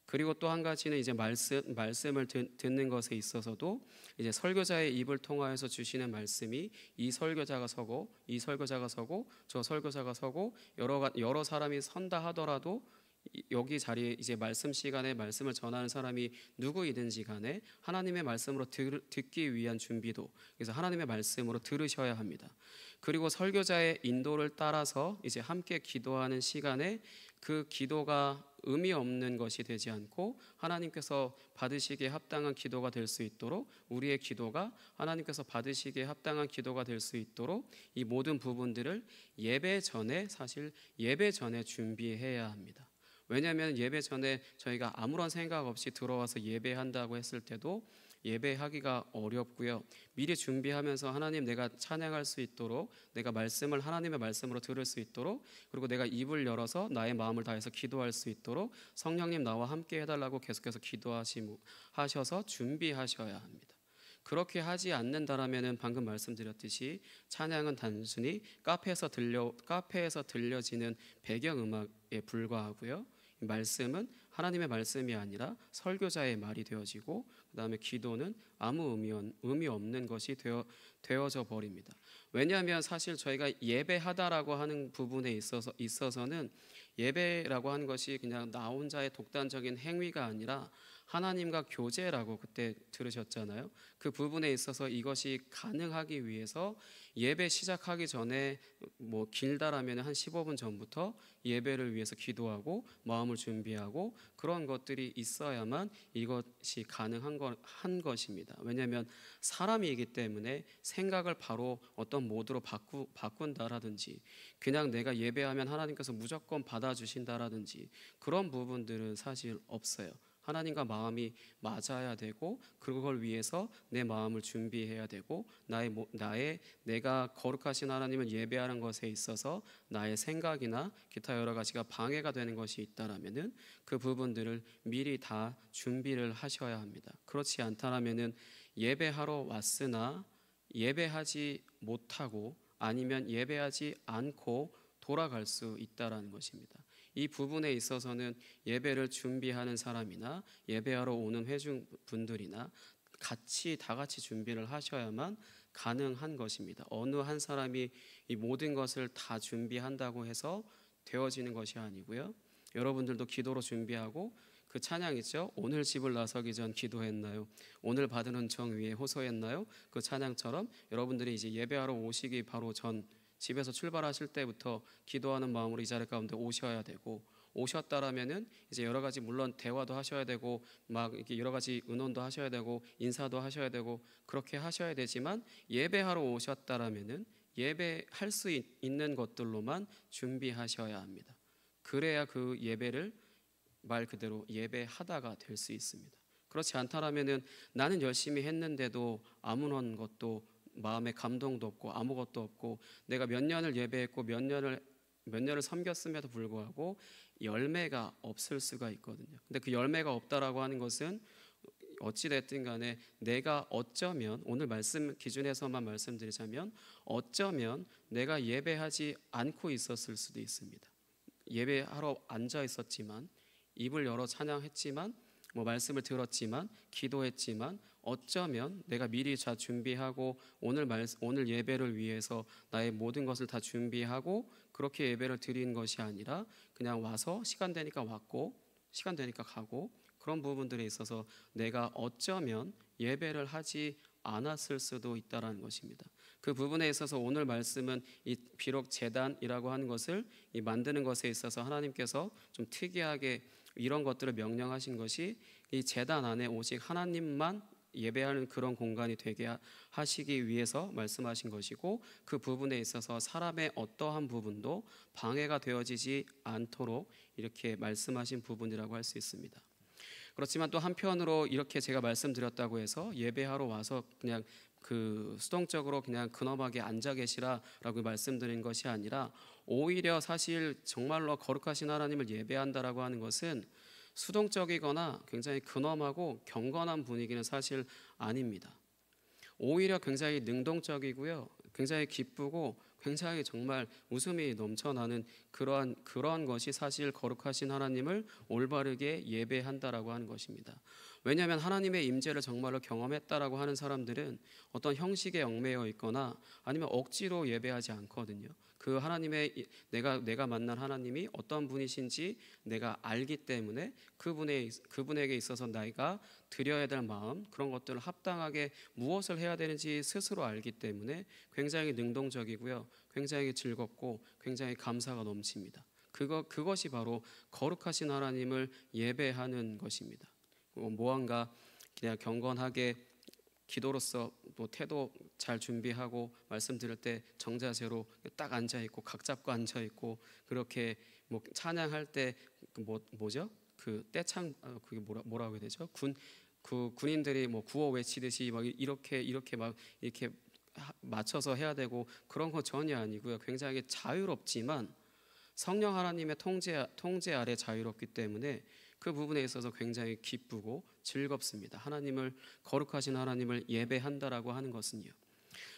그리고 또 한 가지는 이제 말씀을 듣는 것에 있어서도 이제 설교자의 입을 통하여서 주시는 말씀이 이 설교자가 서고 이 설교자가 서고 저 설교자가 서고 여러 사람이 선다 하더라도 여기 자리에 이제 말씀 시간에 말씀을 전하는 사람이 누구이든지 간에 하나님의 말씀으로 듣기 위한 준비도 그래서 하나님의 말씀으로 들으셔야 합니다. 그리고 설교자의 인도를 따라서 이제 함께 기도하는 시간에 그 기도가 의미 없는 것이 되지 않고 하나님께서 받으시기에 합당한 기도가 될 수 있도록 우리의 기도가 하나님께서 받으시기에 합당한 기도가 될 수 있도록 이 모든 부분들을 예배 전에 준비해야 합니다. 왜냐하면 예배 전에 저희가 아무런 생각 없이 들어와서 예배한다고 했을 때도 예배하기가 어렵고요. 미리 준비하면서 하나님 내가 찬양할 수 있도록 내가 말씀을 하나님의 말씀으로 들을 수 있도록 그리고 내가 입을 열어서 나의 마음을 다해서 기도할 수 있도록 성령님 나와 함께 해달라고 계속해서 기도하셔서 준비하셔야 합니다. 그렇게 하지 않는다라면은 방금 말씀드렸듯이 찬양은 단순히 카페에서 들려지는 배경음악에 불과하고요. 말씀은 하나님의 말씀이 아니라 설교자의 말이 되어지고 그 다음에 기도는 아무 의미 없는 것이 되어져 버립니다. 왜냐하면 사실 저희가 예배하다라고 하는 부분에 있어서는 예배라고 하는 것이 그냥 나 혼자의 독단적인 행위가 아니라 하나님과 교제라고 그때 들으셨잖아요. 그 부분에 있어서 이것이 가능하기 위해서 예배 시작하기 전에 뭐 길다라면 한 15분 전부터 예배를 위해서 기도하고 마음을 준비하고 그런 것들이 있어야만 이것이 가능한 것입니다. 왜냐하면 사람이기 때문에 생각을 바로 어떤 모드로 바꾼다라든지 그냥 내가 예배하면 하나님께서 무조건 받아주신다라든지 그런 부분들은 사실 없어요. 하나님과 마음이 맞아야 되고 그걸 위해서 내 마음을 준비해야 되고 내가 거룩하신 하나님을 예배하는 것에 있어서 나의 생각이나 기타 여러 가지가 방해가 되는 것이 있다라면은 그 부분들을 미리 다 준비를 하셔야 합니다. 그렇지 않다라면은 예배하러 왔으나 예배하지 못하고 아니면 예배하지 않고 돌아갈 수 있다라는 것입니다. 이 부분에 있어서는 예배를 준비하는 사람이나 예배하러 오는 회중분들이나 다 같이 준비를 하셔야만 가능한 것입니다. 어느 한 사람이 이 모든 것을 다 준비한다고 해서 되어지는 것이 아니고요. 여러분들도 기도로 준비하고 그 찬양 있죠? 오늘 집을 나서기 전 기도했나요? 오늘 받은 은총 위에 호소했나요? 그 찬양처럼 여러분들이 이제 예배하러 오시기 바로 전 집에서 출발하실 때부터 기도하는 마음으로 이 자리 가운데 오셔야 되고 오셨다라면은 이제 여러 가지 물론 대화도 하셔야 되고 막 이렇게 여러 가지 의논도 하셔야 되고 인사도 하셔야 되고 그렇게 하셔야 되지만 예배하러 오셨다라면은 예배할 수 있는 것들로만 준비하셔야 합니다. 그래야 그 예배를 말 그대로 예배하다가 될 수 있습니다. 그렇지 않다라면은 나는 열심히 했는데도 아무런 것도 마음에 감동도 없고 아무것도 없고 내가 몇 년을 예배했고 몇 년을 섬겼음에도 불구하고 열매가 없을 수가 있거든요. 근데 그 열매가 없다라고 하는 것은 어찌 됐든 간에 내가 어쩌면 오늘 말씀 기준에서만 말씀드리자면 어쩌면 내가 예배하지 않고 있었을 수도 있습니다. 예배하러 앉아 있었지만 입을 열어 찬양했지만 말씀을 들었지만 기도했지만 어쩌면 내가 미리 다 준비하고 오늘 예배를 위해서 나의 모든 것을 다 준비하고 그렇게 예배를 드린 것이 아니라 그냥 와서 시간 되니까 왔고 시간 되니까 가고 그런 부분들에 있어서 내가 어쩌면 예배를 하지 않았을 수도 있다라는 것입니다. 그 부분에 있어서 오늘 말씀은 비록 제단이라고 하는 것을 만드는 것에 있어서 하나님께서 좀 특이하게 이런 것들을 명령하신 것이 이 제단 안에 오직 하나님만 예배하는 그런 공간이 되게 하시기 위해서 말씀하신 것이고 그 부분에 있어서 사람의 어떠한 부분도 방해가 되어지지 않도록 이렇게 말씀하신 부분이라고 할 수 있습니다. 그렇지만 또 한편으로 이렇게 제가 말씀드렸다고 해서 예배하러 와서 그냥 그 수동적으로 그냥 근엄하게 앉아 계시라라고 말씀드린 것이 아니라 오히려 사실 정말로 거룩하신 하나님을 예배한다라고 하는 것은 수동적이거나 굉장히 근엄하고 경건한 분위기는 사실 아닙니다. 오히려 굉장히 능동적이고요. 굉장히 기쁘고 굉장히 정말 웃음이 넘쳐나는 그러한 것이 사실 거룩하신 하나님을 올바르게 예배한다라고 하는 것입니다. 왜냐하면 하나님의 임재를 정말로 경험했다라고 하는 사람들은 어떤 형식에 얽매여 있거나 아니면 억지로 예배하지 않거든요. 그 하나님의 내가 만난 하나님이 어떤 분이신지 내가 알기 때문에 그분에게 있어서 내가 드려야 될 마음 그런 것들을 합당하게 무엇을 해야 되는지 스스로 알기 때문에 굉장히 능동적이고요. 굉장히 즐겁고 굉장히 감사가 넘칩니다. 그것이 바로 거룩하신 하나님을 예배하는 것입니다. 무언가 그냥 경건하게 기도로서 또 태도 잘 준비하고 말씀드릴 때 정자세로 딱 앉아 있고 각 잡고 앉아 있고 그렇게 찬양할 때 뭐죠? 그 떼창 그게 뭐라고 해야 되죠? 군인들이 구호 외치듯이 막 이렇게 막 이렇게 맞춰서 해야 되고 그런 건 전혀 아니고요. 굉장히 자유롭지만 성령 하나님의 통제 아래 자유롭기 때문에 그 부분에 있어서 굉장히 기쁘고 즐겁습니다. 거룩하신 하나님을 예배한다라고 하는 것은요.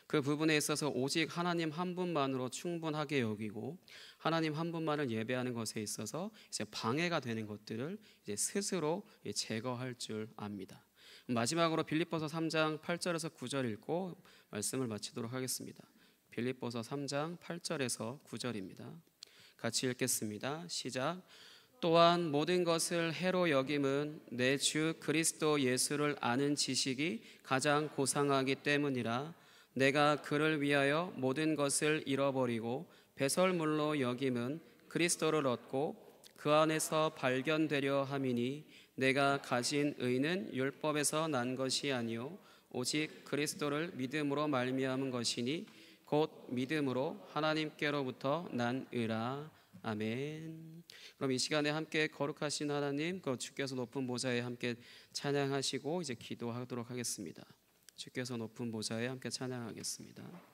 그 부분에 있어서 오직 하나님 한 분만으로 충분하게 여기고 하나님 한 분만을 예배하는 것에 있어서 이제 방해가 되는 것들을 이제 스스로 제거할 줄 압니다. 마지막으로 빌립보서 3장 8절에서 9절 읽고 말씀을 마치도록 하겠습니다. 빌립보서 3장 8절에서 9절입니다. 같이 읽겠습니다. 시작. 또한 모든 것을 해로 여김은 내 주 그리스도 예수를 아는 지식이 가장 고상하기 때문이라. 내가 그를 위하여 모든 것을 잃어버리고 배설물로 여김은 그리스도를 얻고 그 안에서 발견되려 함이니 내가 가진 의는 율법에서 난 것이 아니요 오직 그리스도를 믿음으로 말미암은 것이니 곧 믿음으로 하나님께로부터 난 의라. 아멘. 그럼 이 시간에 함께 거룩하신 하나님, 주께서 높은 보좌에 함께 찬양하시고 이제 기도하도록 하겠습니다. 주께서 높은 보좌에 함께 찬양하겠습니다.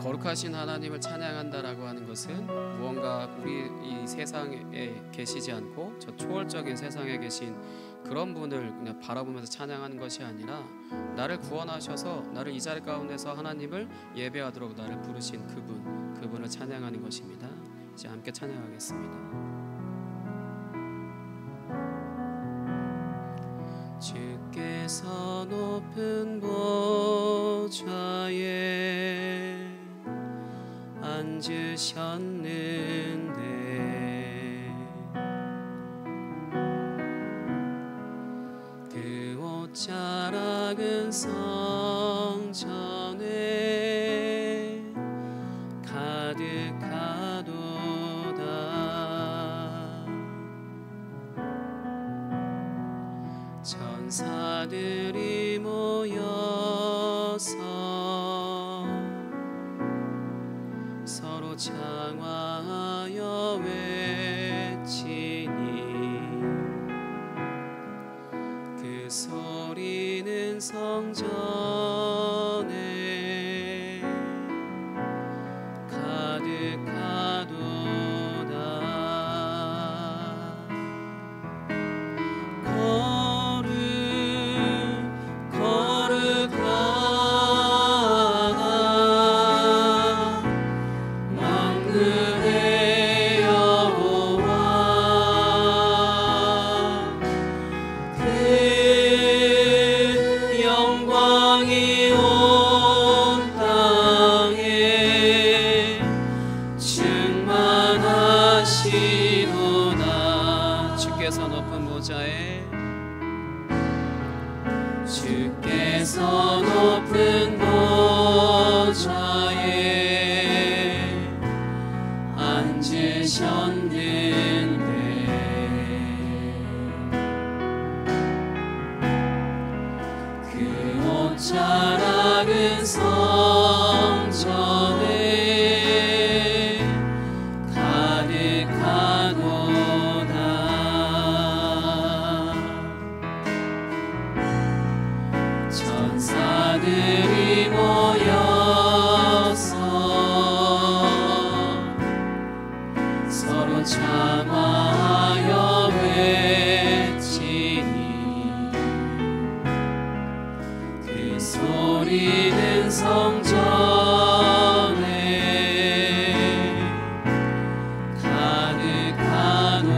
거룩하신 하나님을 찬양한다라고 하는 것은 무언가 우리 이 세상에 계시지 않고 저 초월적인 세상에 계신 그런 분을 그냥 바라보면서 찬양하는 것이 아니라 나를 구원하셔서 나를 이 자리 가운데서 하나님을 예배하도록 나를 부르신 그분을 찬양하는 것입니다. 이제 함께 찬양하겠습니다. 주께서 높은 곳 보좌에 앉으셨는데 그 옷자락은 성전에 가득하도다. 천사들이 모여서 서로 장화하여 외치니 그 소리는 성전에 가득하도다. 주께서 높은 보좌에 앉으셨는데 그 옷자락은 성전에 가득하도다. 천사들이 모여서 서로 장화하여 외치니 그 소리는 성전에 가득하도다.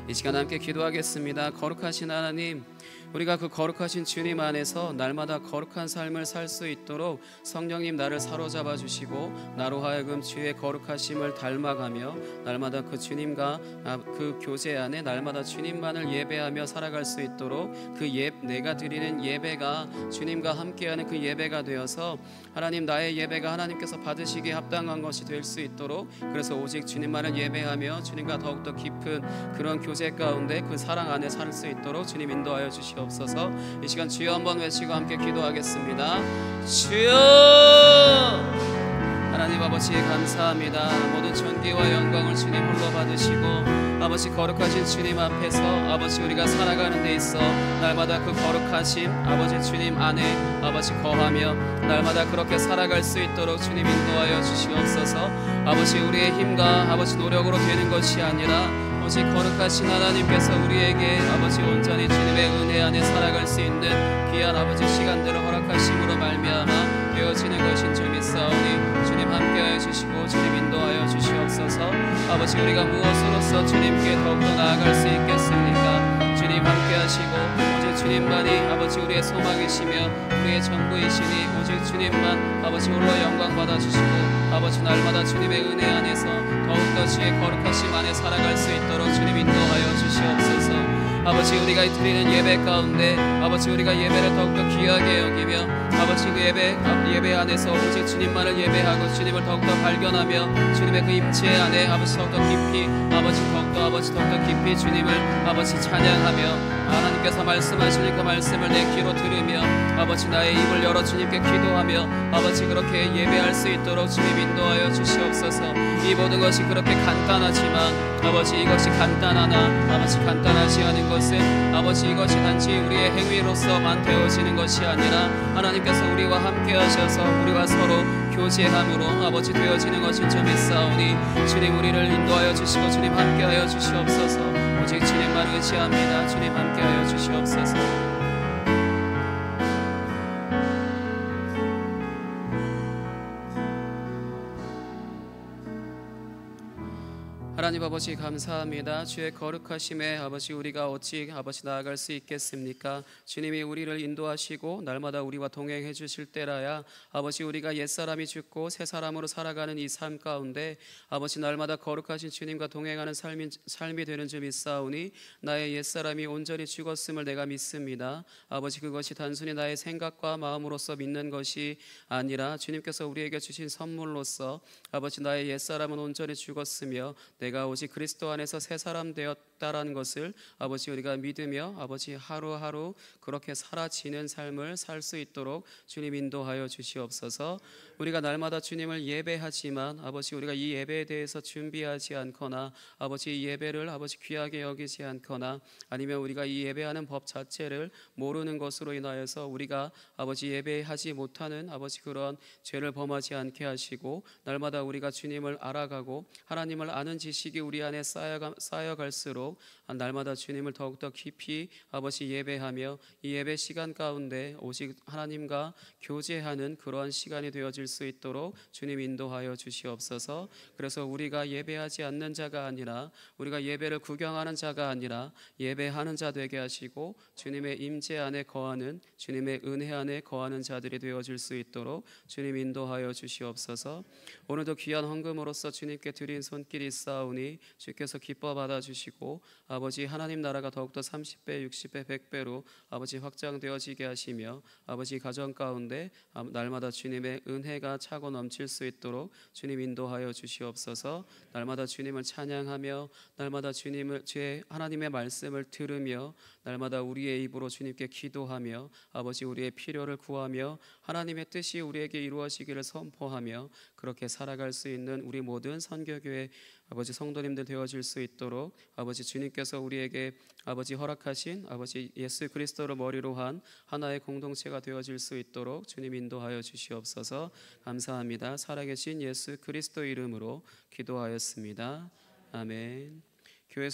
이 시간 함께 기도하겠습니다. 거룩하신 하나님, 우리가 그 거룩하신 주님 안에서 날마다 거룩한 삶을 살 수 있도록 성령님 나를 사로잡아 주시고 나로 하여금 주의 거룩하심을 닮아가며 날마다 그 주님과 그 교제 안에 날마다 주님만을 예배하며 살아갈 수 있도록 내가 드리는 예배가 주님과 함께하는 그 예배가 되어서 하나님 나의 예배가 하나님께서 받으시기에 합당한 것이 될 수 있도록, 그래서 오직 주님만을 예배하며 주님과 더욱더 깊은 그런 교제 가운데 그 사랑 안에 살 수 있도록 주님 인도하여 주시옵소서. 이 시간 주여 한번 외치고 함께 기도하겠습니다. 주여! 하나님 아버지 감사합니다. 모든 존귀와 영광을 주님 홀로 받으시고 아버지 거룩하신 주님 앞에서 아버지 우리가 살아가는 데 있어 날마다 그 거룩하심 아버지 주님 안에 아버지 거하며 날마다 그렇게 살아갈 수 있도록 주님 인도하여 주시옵소서. 아버지 우리의 힘과 아버지 노력으로 되는 것이 아니라 오직 거룩하신 하나님께서 우리에게 아버지 온전히 주님의 은혜 안에 살아갈 수 있는 귀한 아버지 시간들을 허락하심으로 말미암아 되어지는 것인 줄 믿사오니 주님 함께하여 주시고 주님 인도하여 주시옵소서. 아버지 우리가 무엇으로서 주님께 더욱더 나아갈 수 있겠습니까? 주님 함께하시고 오직 주님만이 아버지 우리의 소망이시며 우리의 전부이시니 오직 주님만 아버지 홀로 영광 받아주시고 아버지 날마다 주님의 은혜 안에서 더욱더 주의 거룩하심 안에 살아갈 수 있도록 주님 인도하여 주시옵소서. 아버지 우리가 드리는 예배 가운데 아버지 우리가 예배를 더욱더 귀하게 여기며 아버지 그 예배 안에서 오직 주님만을 예배하고 주님을 더욱더 발견하며 주님의 그 임재 안에 아버지 더욱더 깊이 더욱더 깊이 주님을 아버지 찬양하며 하나님께서 말씀하시는 그 말씀을 내 귀로 들으며 아버지 나의 입을 열어 주님께 기도하며 아버지 그렇게 예배할 수 있도록 주님 인도하여 주시옵소서. 이 모든 것이 그렇게 간단하지만 아버지 이것이 간단하나 아버지 간단하지 않은 것은 아버지 이것이 단지 우리의 행위로서만 되어지는 것이 아니라 하나님께서 우리와 함께 하셔서 우리와 서로 교제함으로 아버지 되어지는 것인 줄 믿사오니 주님 우리를 인도하여 주시고 주님 함께하여 주시옵소서. 오직 주님만 의지합니다. 주님 함께하여 주시옵소서. 하나님 아버지 감사합니다. 주의 거룩하심에 아버지 우리가 어찌 아버지 나아갈 수 있겠습니까? 주님이 우리를 인도하시고 날마다 우리와 동행해 주실 때라야 아버지 우리가 옛사람이 죽고 새사람으로 살아가는 이 삶 가운데 아버지 날마다 거룩하신 주님과 동행하는 삶이 되는 줄 믿사오니 나의 옛사람이 온전히 죽었음을 내가 믿습니다. 아버지 그것이 단순히 나의 생각과 마음으로서 믿는 것이 아니라 주님께서 우리에게 주신 선물로서 아버지 나의 옛사람은 온전히 죽었으며 내가 오직 그리스도 안에서 새 사람 되었다라는 것을 아버지 우리가 믿으며 아버지 하루하루 그렇게 사라지는 삶을 살 수 있도록 주님 인도하여 주시옵소서. 우리가 날마다 주님을 예배하지만 아버지 우리가 이 예배에 대해서 준비하지 않거나 아버지 이 예배를 아버지 귀하게 여기지 않거나 아니면 우리가 이 예배하는 법 자체를 모르는 것으로 인하여서 우리가 아버지 예배하지 못하는 아버지 그런 죄를 범하지 않게 하시고 날마다 우리가 주님을 알아가고 하나님을 아는 지식이 우리 안에 쌓여갈수록 날마다 주님을 더욱더 깊이 아버지 예배하며 이 예배 시간 가운데 오직 하나님과 교제하는 그러한 시간이 되어질 수 있도록 주님 인도하여 주시옵소서. 그래서 우리가 예배하지 않는 자가 아니라 우리가 예배를 구경하는 자가 아니라 예배하는 자 되게 하시고 주님의 임재 안에 거하는 주님의 은혜 안에 거하는 자들이 되어질 수 있도록 주님 인도하여 주시옵소서. 오늘도 귀한 헌금으로서 주님께 드린 손길이 있사오니 주께서 기뻐 받아주시고 아버지 하나님 나라가 더욱더 30배 60배 100배로 아버지 확장되어지게 하시며 아버지 가정 가운데 날마다 주님의 은혜가 차고 넘칠 수 있도록 주님 인도하여 주시옵소서. 날마다 주님을 찬양하며 날마다 주의 하나님의 말씀을 들으며 날마다 우리의 입으로 주님께 기도하며 아버지 우리의 필요를 구하며 하나님의 뜻이 우리에게 이루어지기를 선포하며 그렇게 살아갈 수 있는 우리 모든 선교교회 아버지 성도님들 되어질 수 있도록 아버지 주님께서 우리에게 아버지 허락하신 아버지 예수 그리스도를 머리로 한 하나의 공동체가 되어질 수 있도록 주님 인도하여 주시옵소서. 감사합니다. 살아계신 예수 그리스도 이름으로 기도하였습니다. 아멘. 교회